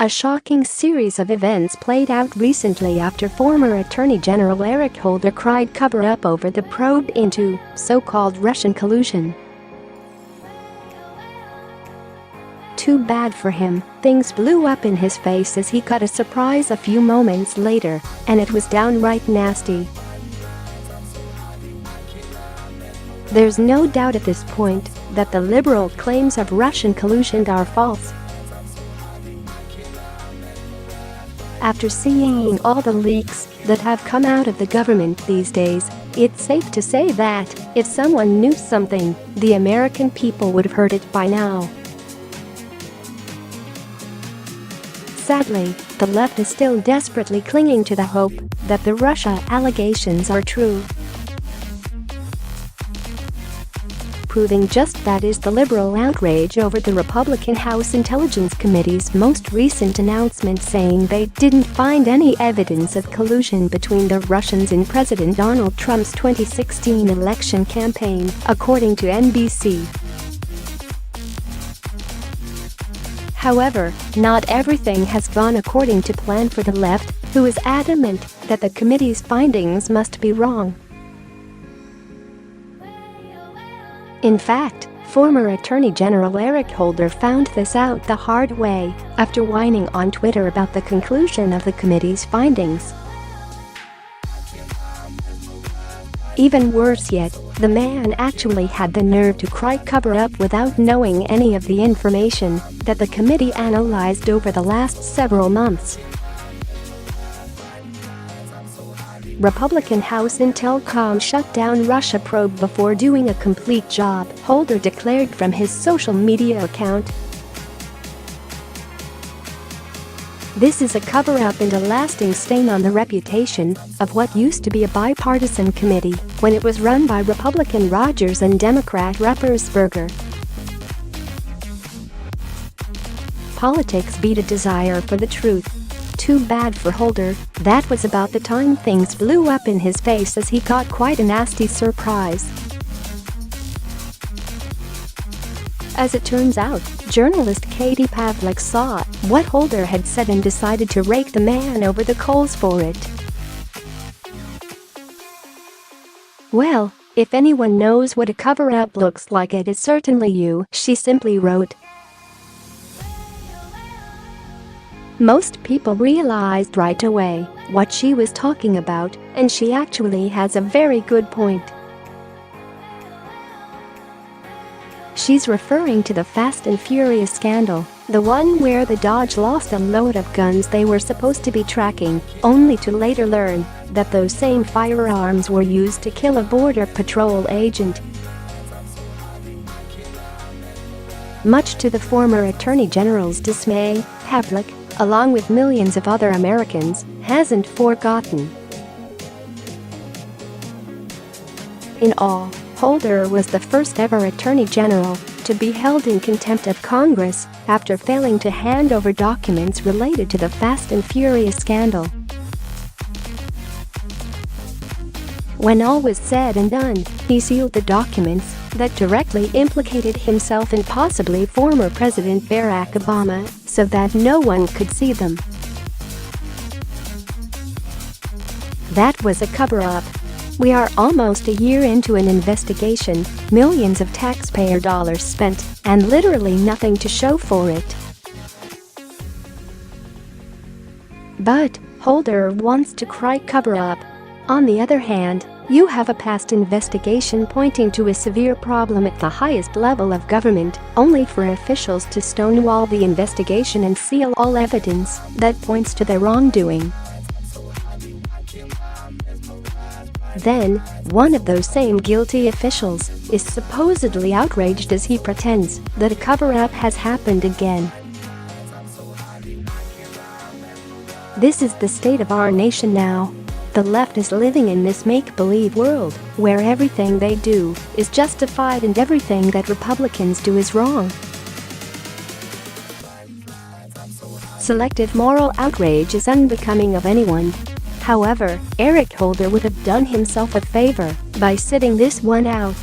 A shocking series of events played out recently after former Attorney General Eric Holder cried cover-up over the probe into so-called Russian collusion. Too bad for him, things blew up in his face as he got a surprise a few moments later, and it was downright nasty. There's no doubt at this point that the liberal claims of Russian collusion are false. After seeing all the leaks that have come out of the government these days, it's safe to say that if someone knew something, the American people would have heard it by now. Sadly, the left is still desperately clinging to the hope that the Russia allegations are true. Proving just that is the liberal outrage over the Republican House Intelligence Committee's most recent announcement saying they didn't find any evidence of collusion between the Russians in President Donald Trump's 2016 election campaign, according to NBC. However, not everything has gone according to plan for the left, who is adamant that the committee's findings must be wrong. In fact, former Attorney General Eric Holder found this out the hard way after whining on Twitter about the conclusion of the committee's findings. Even worse yet, the man actually had the nerve to cry cover-up without knowing any of the information that the committee analyzed over the last several months. Republican House Intelcom shut down Russia probe before doing a complete job, Holder declared from his social media account. This is a cover-up and a lasting stain on the reputation of what used to be a bipartisan committee when it was run by Republican Rogers and Democrat Ruppersberger. Politics beat a desire for the truth. Too bad for Holder, that was about the time things blew up in his face as he got quite a nasty surprise. As it turns out, journalist Katie Pavlik saw what Holder had said and decided to rake the man over the coals for it. "Well, if anyone knows what a cover-up looks like, it is certainly you," she simply wrote. Most people realized right away what she was talking about, and she actually has a very good point. She's referring to the Fast and Furious scandal, the one where the Dodge lost a load of guns they were supposed to be tracking, only to later learn that those same firearms were used to kill a Border Patrol agent. Much to the former Attorney General's dismay, Pavlik, along with millions of other Americans, hasn't forgotten. In all, Holder was the first ever Attorney General to be held in contempt of Congress after failing to hand over documents related to the Fast and Furious scandal. When all was said and done, he sealed the documents that directly implicated himself and possibly former President Barack Obama so that no one could see them. That was a cover-up. We are almost a year into an investigation, millions of taxpayer dollars spent, and literally nothing to show for it. But Holder wants to cry cover-up. On the other hand, you have a past investigation pointing to a severe problem at the highest level of government, only for officials to stonewall the investigation and seal all evidence that points to their wrongdoing. Then, one of those same guilty officials is supposedly outraged as he pretends that a cover-up has happened again. This is the state of our nation now. The left is living in this make-believe world where everything they do is justified and everything that Republicans do is wrong. Selective moral outrage is unbecoming of anyone. However, Eric Holder would have done himself a favor by sitting this one out.